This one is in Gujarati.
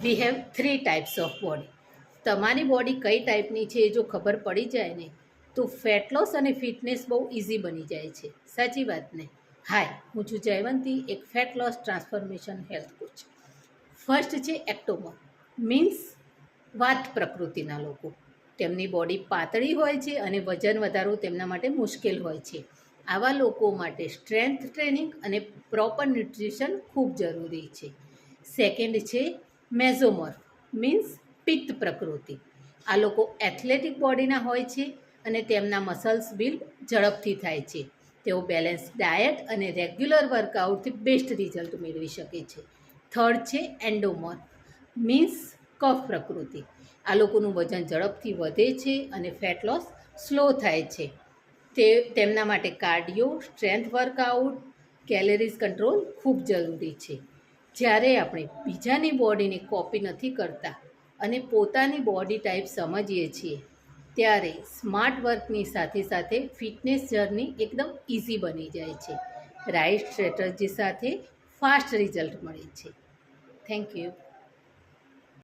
We have 3 types of body. તમારી બોડી કઈ ટાઈપની છે એ જો ખબર પડી જાય ને તો ફેટ લોસ અને ફિટનેસ બહુ ઇઝી બની જાય છે. સાચી વાત ને? હાય, હું છું જયવંતી, એક fat loss transformation health coach. First છે એક્ટોમોર, મીન્સ વાત પ્રકૃતિના લોકો. તેમની બોડી પાતળી હોય છે અને વજન વધારવું તેમના માટે મુશ્કેલ હોય છે. આવા લોકો માટે સ્ટ્રેન્થ ટ્રેનિંગ અને પ્રોપર ન્યુટ્રિશન ખૂબ જરૂરી છે. સેકન્ડ છે મેઝોમોર, મીન્સ પિત્ત પ્રકૃતિ. આ લોકો એથ્લેટિક બોડીના હોય છે અને તેમના મસલ્સ બિલ્ડ ઝડપથી થાય છે. તેઓ બેલેન્સ ડાયટ અને રેગ્યુલર વર્કઆઉટથી બેસ્ટ રિઝલ્ટ મેળવી શકે છે. થર્ડ છે એન્ડોમોર, મીન્સ કફ પ્રકૃતિ. આ લોકોનું વજન ઝડપથી વધે છે અને ફેટ લોસ સ્લો થાય છે. તેમના માટે cardio, strength workout, calories control ખૂબ જરૂરી છે. જ્યારે આપણે બીજાની બોડીને કોપી નથી કરતા અને પોતાની બોડી ટાઈપ સમજીએ છીએ ત્યારે સ્માર્ટ વર્કની સાથે સાથે ફિટનેસ જર્ની એકદમ ઇઝી બની જાય છે. રાઇટ સ્ટ્રેટર્જી સાથે ફાસ્ટ રિઝલ્ટ મળે છે. Thank you.